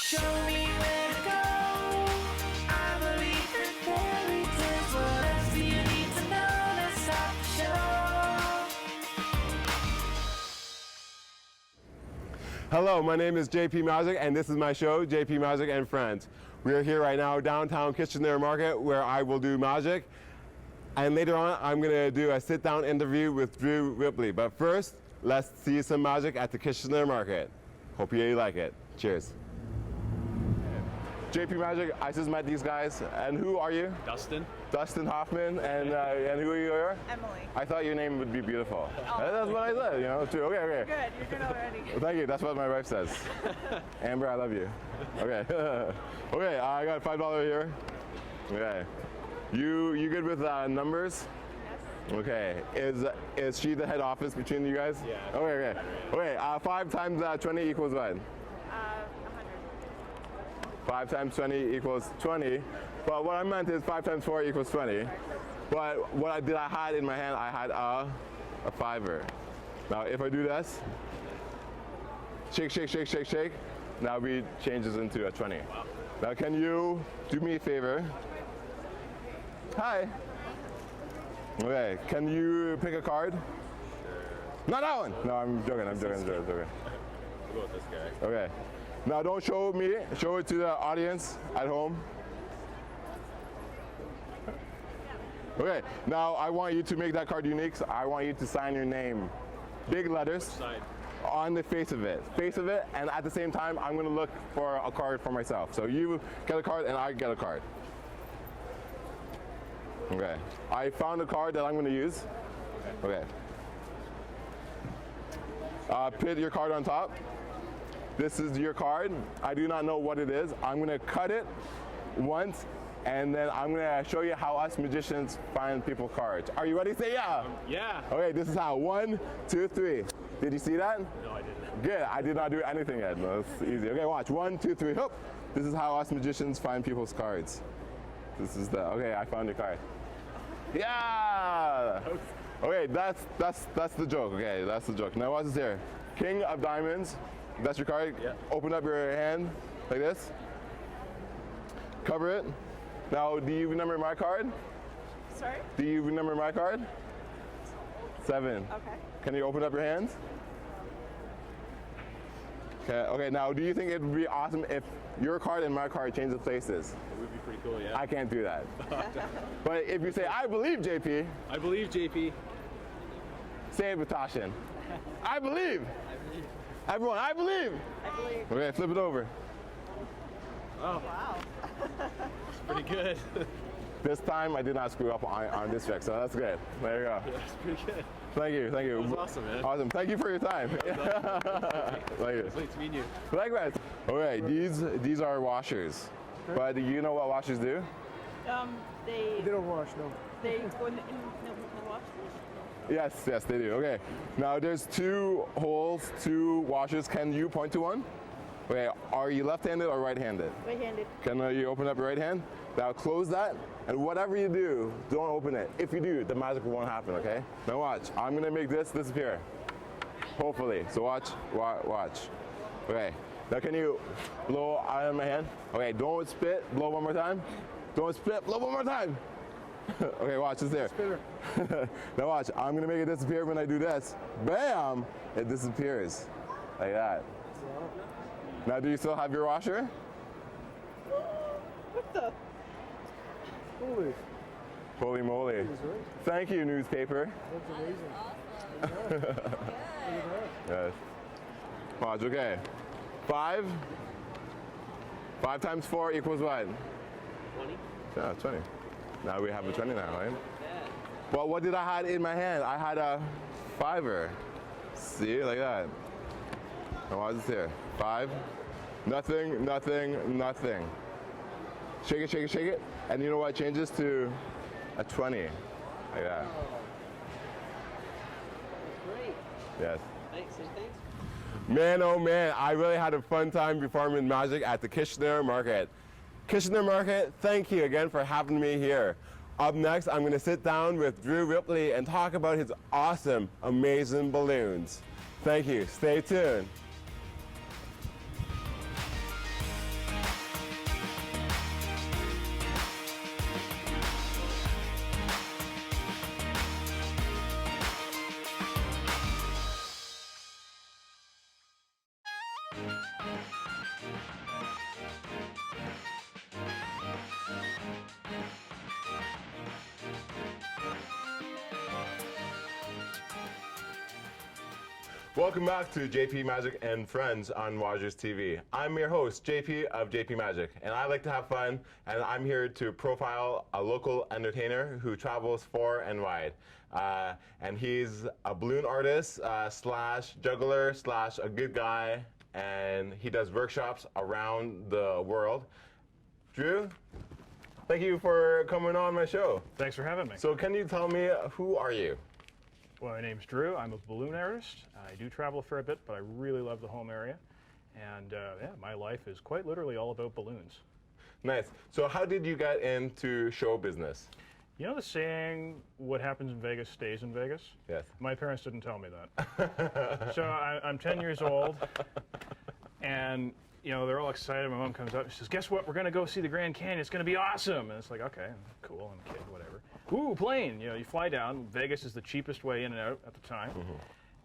Show me where to go. I believe in fairy tales. What else do you need to know to stop the show? Hello, my name is JP Magic, and this is my show, JP Magic and Friends. We are here right now downtown Kitchener Market, where I will do magic. And later on, I'm going to do a sit-down interview with Drew Ripley. But first, let's see some magic at the Kitchener Market. Hope you like it. Cheers. JP Magic, I just met these guys. And who are you? Dustin. Dustin Hoffman. And who are you? Emily. I thought your name would be beautiful. That's what I said, you know. True. Okay. Good, you're good already. Thank you. That's what my wife says. Amber, I love you. Okay. Okay, I got $5 here. Okay. You good with numbers? Yes. Okay. Is she the head office between you guys? Yeah. Okay. 5 times 20 equals what? 100. 5 times 20 equals 20. But what I meant is 5 times 4 equals 20. But what I had in my hand, I had a fiver. Now if I do this, shake. Now we change this into a 20. Wow. Now can you do me a favor? Hi. Okay, can you pick a card? Sure. Not that one! No, I'm joking. We'll go with this guy. Okay. Now don't show me, show it to the audience at home. Okay, now I want you to make that card unique. So I want you to sign your name. Big letters. Side. On the face of it, and at the same time, I'm gonna look for a card for myself. So you get a card and I get a card. Okay, I found a card that I'm gonna use. Okay. Put your card on top. This is your card. I do not know what it is. I'm gonna cut it once, and then I'm gonna show you how us magicians find people cards. Are you ready? Say yeah. Yeah. Okay, this is how. 1, 2, 3. Did you see that? No, I didn't. Good. I did not do anything yet. No, it's easy. Okay, watch. 1, 2, 3. Hoop. This is how us magicians find people's cards. This is the. Okay, I found your card. Yeah. Okay, that's the joke. Okay, that's the joke. Now watch this here. King of diamonds. That's your card. Yeah. Open up your hand like this. Cover it. Now, do you remember my card? Sorry? Do you remember my card? 7. Okay. Can you open up your hands? Okay, now do you think it would be awesome if your card and my card change the places? It would be pretty cool, yeah. I can't do that. But if you say, I believe, JP, I believe, JP. say it with Tashin. I believe. Everyone, I believe. I believe. Okay, flip it over. Oh, Wow. it's pretty good. This time I did not screw up on this trick, so that's good. There you go. That's pretty good. Thank you. That was awesome, man. Awesome. Thank you for your time. Thank It's you. nice meeting you. Likewise. Okay, these are washers. But do you know what washers do? They They don't wash, no. they go in the wash. Yes, they do. Okay. Now there's 2 holes, 2 washers. Can you point to one? Okay. Are you left-handed or right-handed? Right-handed. Can you open up your right hand? Now close that, and whatever you do, don't open it. If you do, the magic won't happen. Okay. Now watch. I'm gonna make this disappear. Hopefully. So watch. Okay. Now can you blow out of my hand? Okay. Don't spit. Blow one more time. Don't spit. Blow one more time. Okay, watch, it's there. Now watch, I'm gonna make it disappear when I do this. Bam! It disappears. Like that. Now do you still have your washer? What the? Holy, Holy moly. that's right. Thank you, newspaper. That's amazing. Yes. Watch, okay. 5 times 4 equals what? 20? Yeah, 20. Now we have a 20 now, right? Well, what did I have in my hand? I had a fiver. See, like that. Now watch this here. 5. Nothing. Shake it. And you know what changes to a 20? Like that. Great. Yes. Thanks. Man, oh man, I really had a fun time performing magic at the Kitchener Market. Kitchener Market, thank you again for having me here. Up next, I'm going to sit down with Drew Ripley and talk about his awesome, amazing balloons. Thank you. Stay tuned. Welcome back to JP Magic and Friends on Wodgers TV. I'm your host, JP of JP Magic, and I like to have fun, and I'm here to profile a local entertainer who travels far and wide. And he's a balloon artist slash juggler slash a good guy, and he does workshops around the world. Drew, thank you for coming on my show. Thanks for having me. So can you tell me, who are you? Well, my name's Drew. I'm a balloon artist. I do travel a fair bit, but I really love the home area. And yeah, my life is quite literally all about balloons. Nice. So how did you get into show business? You know the saying, what happens in Vegas stays in Vegas? Yes. My parents didn't tell me that. So I'm 10 years old, and you know, they're all excited. My mom comes up and says, guess what? We're going to go see the Grand Canyon. It's going to be awesome. And it's like, okay, cool. I'm a kid, whatever. Ooh, plane. You know, you fly down. Vegas is the cheapest way in and out at the time.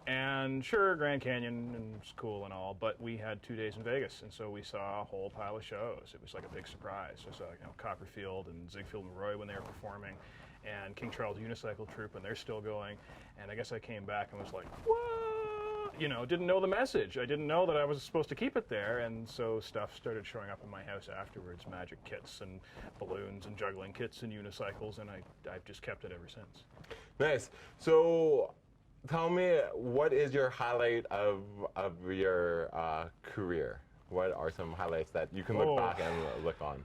And sure, Grand Canyon and it's cool and all, but we had 2 days in Vegas, and so we saw a whole pile of shows. It was like a big surprise. I saw, you know, Copperfield and Ziegfeld and Roy when they were performing, and King Charles Unicycle Troupe, and they're still going. And I guess I came back and was like, what? You know, didn't know the message. I didn't know that I was supposed to keep it there, and so stuff started showing up in my house afterwards, magic kits and balloons and juggling kits and unicycles, and I've just kept it ever since. Nice. So tell me, what is your highlight of your career? What are some highlights that you can look back and look on?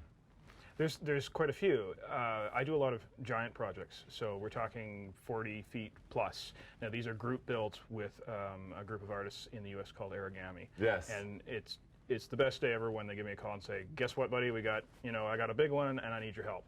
There's quite a few. I do a lot of giant projects, so we're talking 40 feet plus. Now these are group built with a group of artists in the U.S. called Origami. Yes. And it's the best day ever when they give me a call and say, guess what, buddy? We got, you know, I got a big one and I need your help.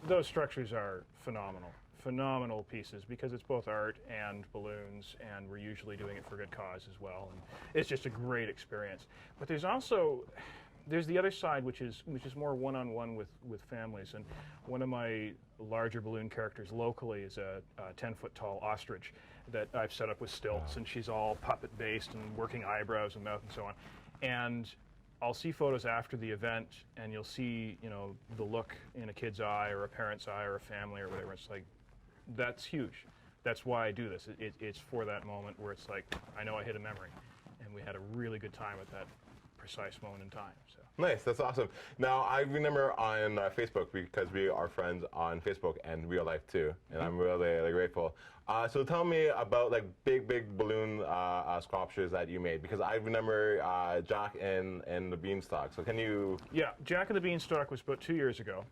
Those structures are phenomenal pieces, because it's both art and balloons, and we're usually doing it for good cause as well. And it's just a great experience. But there's the other side, which is more one-on-one with families. And one of my larger balloon characters locally is a 10-foot tall ostrich that I've set up with stilts, and she's all puppet-based and working eyebrows and mouth and so on. And I'll see photos after the event, and you'll see, you know, the look in a kid's eye or a parent's eye or a family or whatever. It's like, that's huge. That's why I do this. It's for that moment where it's like, I know I hit a memory, and we had a really good time at that precise moment in time. So. Nice, that's awesome. Now, I remember on Facebook, because we are friends on Facebook and real life too, and I'm really grateful. So tell me about like big balloon sculptures that you made, because I remember Jack and the Beanstalk. So can you? Yeah, Jack and the Beanstalk was about 2 years ago,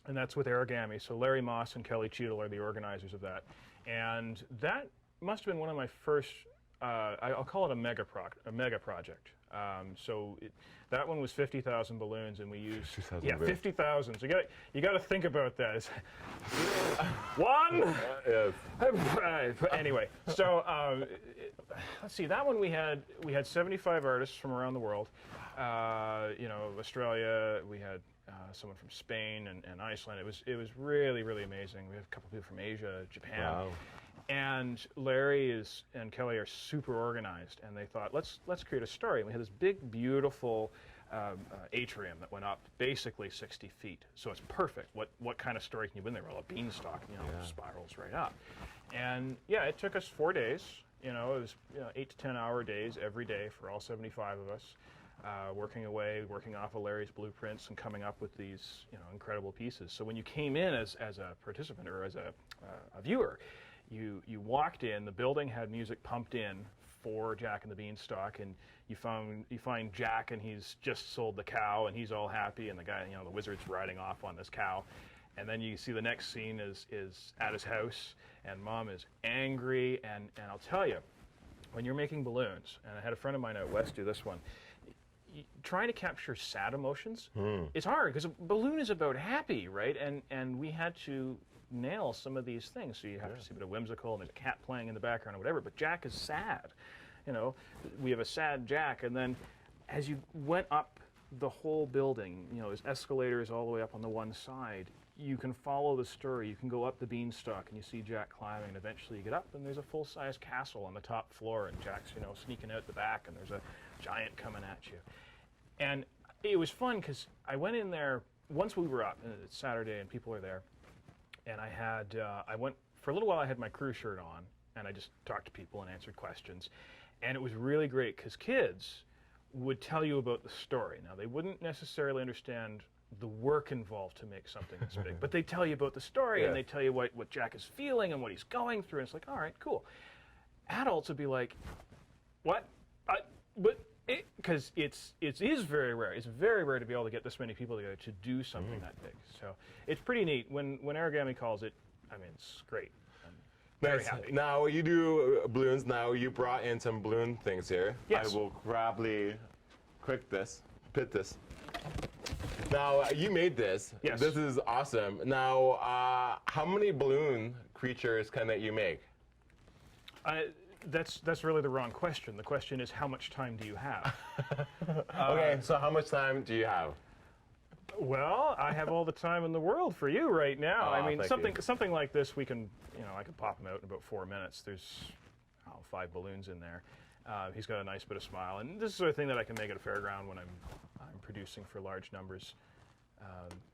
and that's with Origami. So Larry Moss and Kelly Cheadle are the organizers of that, and that must have been one of my first. I'll call it a mega project. That one was 50,000 balloons, and we used 50,000. So you got to think about that. It's one. Yes. Anyway, so let's see. That one we had 75 artists from around the world. You know, Australia. We had someone from Spain and Iceland. It was really amazing. We had a couple people from Asia, Japan. Wow. And Larry and Kelly are super organized, and they thought, let's create a story. And we had this big, beautiful atrium that went up basically 60 feet. So it's perfect. What kind of story can you win there? Well, a beanstalk, you know, spirals right up. And yeah, it took us 4 days. You know, it was 8 to 10 hour days every day for all 75 of us, working off of Larry's blueprints and coming up with these, you know, incredible pieces. So when you came in as a participant or as a viewer, you walked in, the building had music pumped in for Jack and the Beanstalk, and you find Jack, and he's just sold the cow, and he's all happy, and the guy, you know, the wizard's riding off on this cow. And then you see the next scene is at his house, and Mom is angry, and I'll tell you, when you're making balloons, and I had a friend of mine out west do this one, trying to capture sad emotions, it's hard, because a balloon is about happy, right? And we had to nail some of these things. So you have to see a bit of whimsical, and there's a cat playing in the background or whatever, but Jack is sad. You know, we have a sad Jack, and then as you went up the whole building, you know, there's escalators all the way up on the one side. You can follow the story. You can go up the beanstalk, and you see Jack climbing, and eventually you get up, and there's a full-size castle on the top floor, and Jack's, you know, sneaking out the back, and there's a giant coming at you. And it was fun because I went in there once we were up, and it's Saturday and people are there, and I went for a little while. I had my crew shirt on, and I just talked to people and answered questions, and it was really great because kids would tell you about the story. Now, they wouldn't necessarily understand the work involved to make something this big, but they tell you about the story, Yeah. and they tell you what Jack is feeling and what he's going through, and it's like, all right, cool. Adults would be like, what? But because it is very rare. It's very rare to be able to get this many people together to do something that big. So it's pretty neat. When Origami calls it, I mean, it's great. I'm very Nice. happy. Now you do balloons. Now you brought in some balloon things here. Yes. I will probably pit this. Now you made this. Yes. This is awesome. Now, how many balloon creatures can that you make? That's really the wrong question. The question is, how much time do you have? Okay. So how much time do you have? Well, I have all the time in the world for you right now. I Aw, mean, thank you. something like this, we can, I can pop him out in about 4 minutes. There's 5 balloons in there. He's got a nice bit of smile, and this is the sort of thing that I can make at a fairground when I'm producing for large numbers.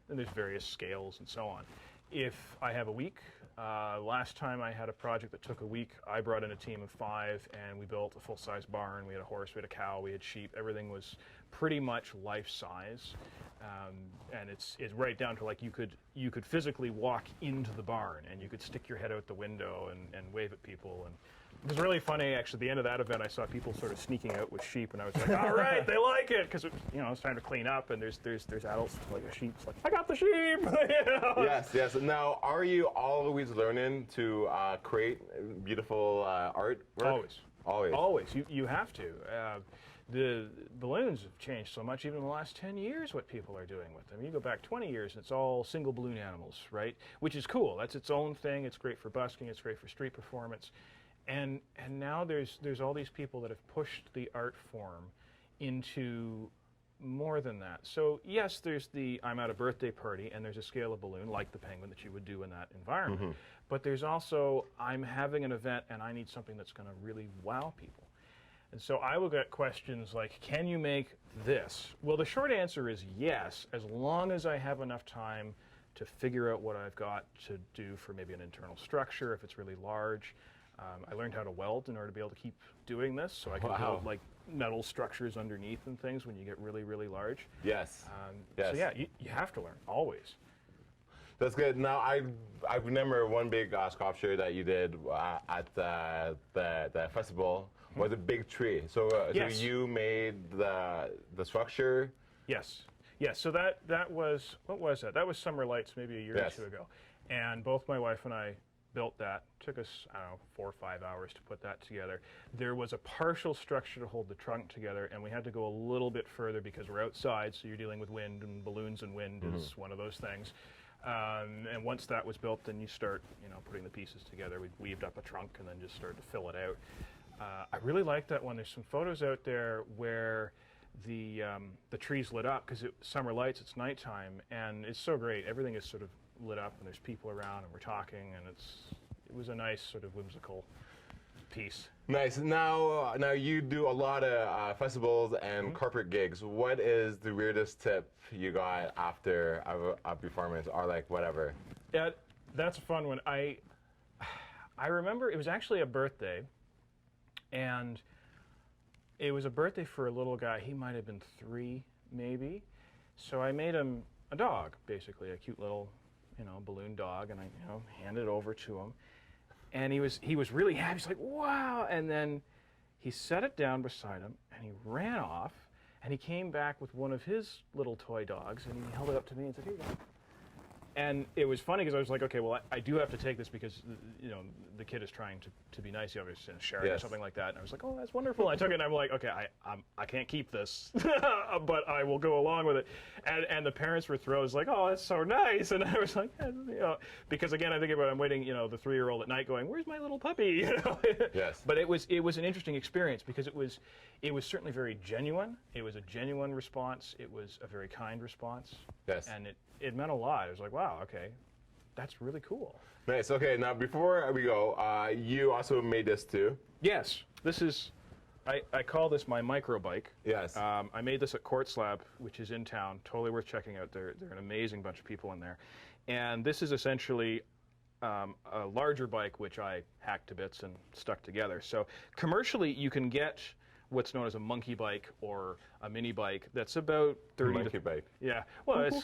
And there's various scales and so on. If I have a week, last time I had a project that took a week, I brought in a team of 5, and we built a full-size barn. We had a horse, we had a cow, we had sheep. Everything was pretty much life-size, and it's right down to like you could physically walk into the barn, and you could stick your head out the window and wave at people. And it was really funny, actually. At the end of that event, I saw people sort of sneaking out with sheep, and I was like, "All right, they like it," because it's time to clean up, and there's adults like a sheep's like, "I got the sheep." Yes. Now, are you always learning to create beautiful artwork? Always. You have to. The balloons have changed so much, even in the last 10 years, what people are doing with them. You go back 20 years, and it's all single balloon animals, right? Which is cool. That's its own thing. It's great for busking. It's great for street performance. And now there's all these people that have pushed the art form into more than that. So yes, there's the I'm at a birthday party, and there's a scale of balloon like the penguin that you would do in that environment. But there's also I'm having an event, and I need something that's going to really wow people. And so I will get questions like, can you make this? Well, the short answer is yes, as long as I have enough time to figure out what I've got to do for maybe an internal structure if it's really large. I learned how to weld in order to be able to keep doing this, so I can build like metal structures underneath and things when you get really, really large. Yes. So yeah, you have to learn, always. That's good. Now, I remember one big sculpture that you did at the festival was a big tree. So, Yes. so you made the structure. Yes. So that was, what was that? That was Summer Lights maybe a year Yes. or 2 ago. And both my wife and I built that. Took us, 4 or 5 hours to put that together. There was a partial structure to hold the trunk together, and we had to go a little bit further because we're outside, so you're dealing with wind, and balloons and wind is one of those things. And once that was built, then you start, putting the pieces together. We weaved up a trunk and then just started to fill it out. I really like that one. There's some photos out there where the trees lit up because Summer Lights, it's nighttime, and it's so great. Everything is sort of lit up, and there's people around, and we're talking, and it was a nice sort of whimsical piece. Nice. Now you do a lot of festivals and corporate gigs. What is the weirdest tip you got after a performance, or like whatever? Yeah, that's a fun one. I remember it was actually a birthday, and it was a birthday for a little guy. He might have been 3, maybe. So I made him a dog, basically, a cute little, balloon dog, and I, handed it over to him. And he was really happy. He's like, wow! And then he set it down beside him, and he ran off, and he came back with one of his little toy dogs, and he held it up to me and said, here you go. And it was funny because I was like, okay, well, I do have to take this because, the kid is trying to be nice. He obviously sharing or Yes. something like that. And I was like, oh, that's wonderful. And I took it, and I'm like, okay, I can't keep this, but I will go along with it. And the parents were thrilled. It was like, oh, that's so nice. And I was like, because again, I think about I'm waiting, the 3-year-old at night going, where's my little puppy? Yes. But it was an interesting experience because it was certainly very genuine. It was a genuine response. It was a very kind response. Yes. And it meant a lot. It was like, wow, okay, that's really cool. Nice. Okay. Now before we go, you also made this too. Yes, this is I call this my micro bike. Yes. I made this at Quartz Lab, which is in town. Totally worth checking out. They're an amazing bunch of people in there. And this is essentially a larger bike, which I hacked to bits and stuck together. So commercially, you can get what's known as a monkey bike or a mini bike that's about 30 Monkey bike. Yeah, well, it's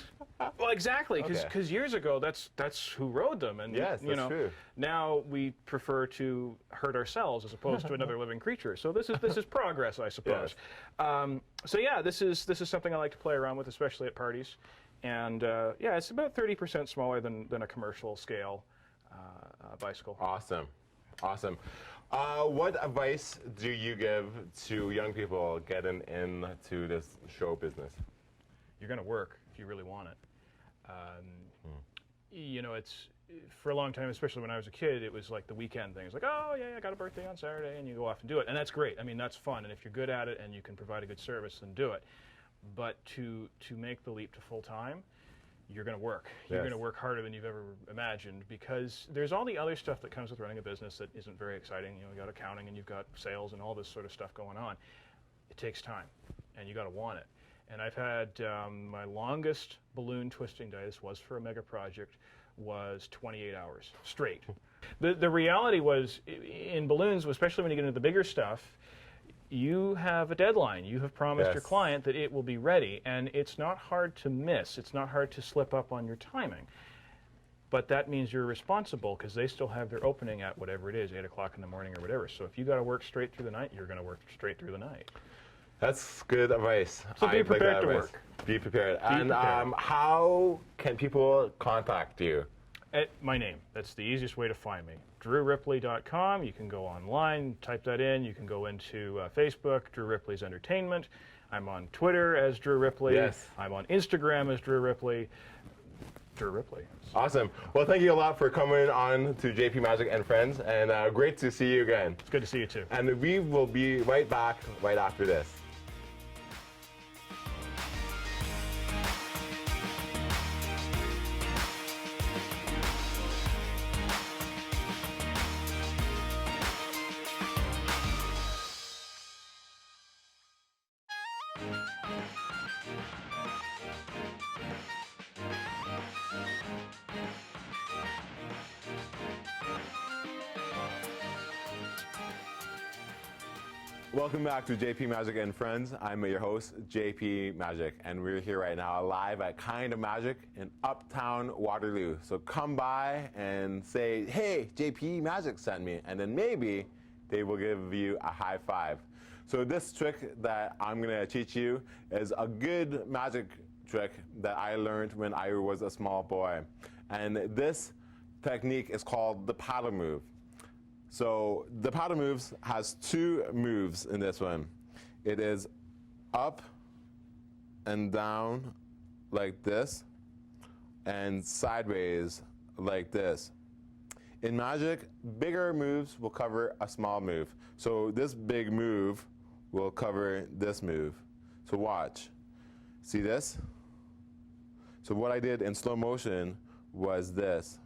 well exactly because Okay. years ago that's who rode them, and Yes, you that's know true. now we prefer to hurt ourselves as opposed to another living creature. So this is progress, I suppose. So yeah, this is something I like to play around with, especially at parties, and yeah, it's about 30% smaller than a commercial scale bicycle. Awesome. Awesome. What advice do you give to young people getting into this show business? You're going to work if you really want it. You know, it's for a long time, especially when I was a kid, it was like the weekend thing. It's like, oh yeah, I got a birthday on Saturday, and you go off and do it, and that's great. I mean, that's fun, and if you're good at it and you can provide a good service, then do it. But to make the leap to full time, you're going to work. You're Yes. going to work harder than you've ever imagined, because there's all the other stuff that comes with running a business that isn't very exciting. You know, you got accounting and you've got sales and all this sort of stuff going on. It takes time, and you got to want it. And I've had my longest balloon twisting day. This was for a mega project. Was 28 hours straight. The reality was in balloons, especially when you get into the bigger stuff, you have a deadline. You have promised your Yes. client that it will be ready, and it's not hard to miss. It's not hard to slip up on your timing. But that means you're responsible because they still have their opening at whatever it is, 8 o'clock in the morning or whatever. So if you got to work straight through the night, you're going to work straight through the night. That's good advice. So be I like prepared that to advice. work. Be prepared. And prepared. how can people contact you? At my name. That's the easiest way to find me. DrewRipley.com. You can go online, type that in. You can go into Facebook, Drew Ripley's Entertainment. I'm on Twitter as Drew Ripley. Yes. I'm on Instagram as Drew Ripley. Drew Ripley. Awesome. Well, thank you a lot for coming on to JP Magic and Friends, and great to see you again. It's good to see you too. And we will be right back right after this. Welcome back to JP Magic and Friends. I'm your host, JP Magic, and we're here right now live at Kind of Magic in Uptown Waterloo. So come by and say, hey, JP Magic sent me, and then maybe they will give you a high five. So this trick that I'm gonna teach you is a good magic trick that I learned when I was a small boy. And this technique is called the paddle move. So the paddle moves has two moves in this one. It is up and down like this, and sideways like this. In magic, bigger moves will cover a small move. So this big move will cover this move. So watch. See this? So what I did in slow motion was this.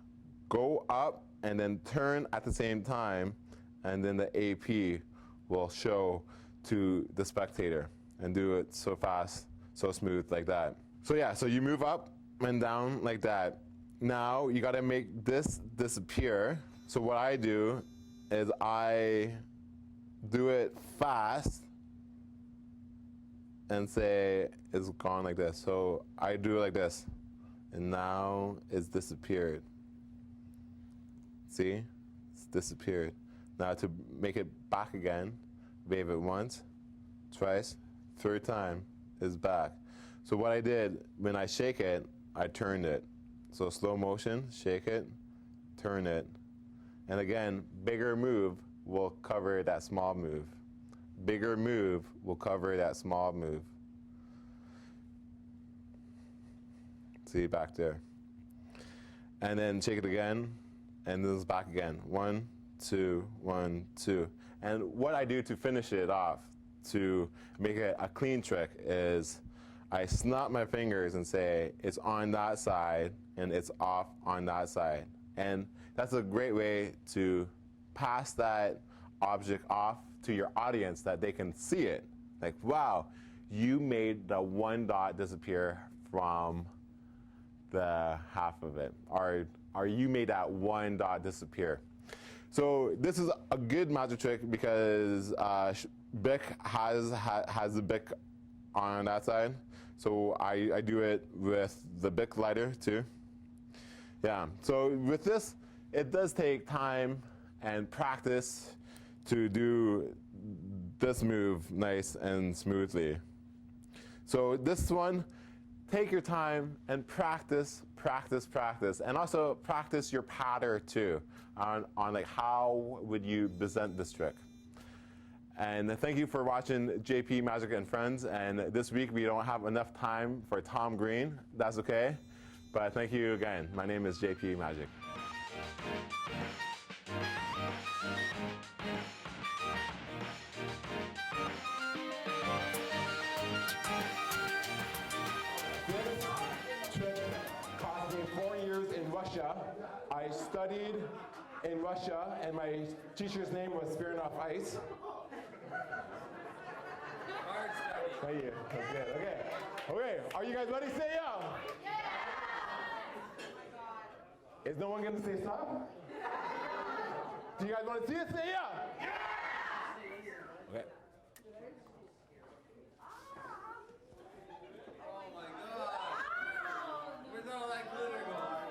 Go up and then turn at the same time, and then the AP will show to the spectator, and do it so fast, so smooth like that. So yeah, so you move up and down like that. Now you gotta make this disappear. So what I do is I do it fast and say it's gone like this. So I do it like this, and now it's disappeared. See? It's disappeared. Now to make it back again, wave it once, twice, third time, it's back. So what I did, when I shake it, I turned it. So slow motion, shake it, turn it. And again, bigger move will cover that small move. Bigger move will cover that small move. See, back there. And then shake it again, and then it's back again. 1, 2, 1, 2. And what I do to finish it off, to make it a clean trick, is I snap my fingers and say it's on that side and it's off on that side. And that's a great way to pass that object off to your audience that they can see it. Like, wow, you made the one dot disappear from the half of it, or you made that one dot disappear. So this is a good magic trick because Bic has the Bic on that side. So I do it with the Bic lighter too. Yeah, so with this, it does take time and practice to do this move nice and smoothly. So this one, take your time and practice, practice, practice. And also practice your pattern too on like how would you present this trick. And thank you for watching JP Magic and Friends. And this week we don't have enough time for Tom Green. That's okay. But thank you again. My name is JP Magic. This trick cost me 4 years in Russia. I studied in Russia, and my teacher's name was Smirnoff Ice. Thank you. That's good. Okay. Okay. Are you guys ready? Say yeah. Is no one going to say stop? Do you guys want to see it? Say yeah. Okay. Oh my God! Where's all that glitter going?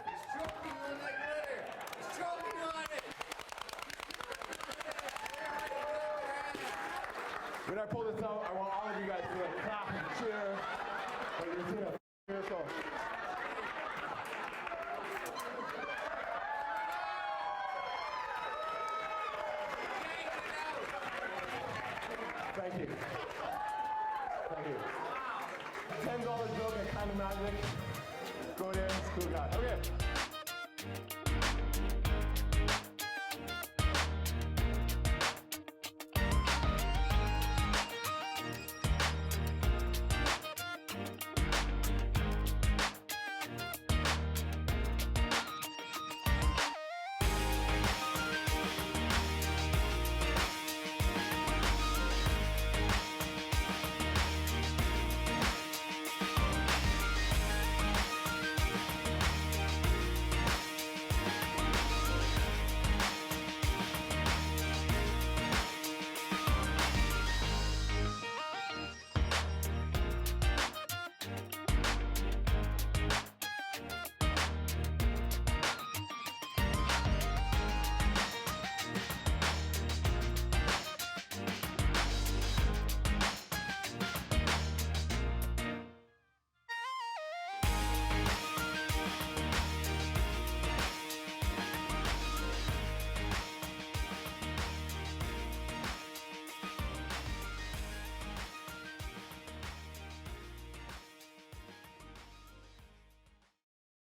He's choking on that glitter! He's choking on it! When I pull this out, I want all of you guys to like clap and cheer. Like you're seeing a miracle. Thank you. Thank you. $10 joke at Kind of Magic. Go there, school guy. Okay.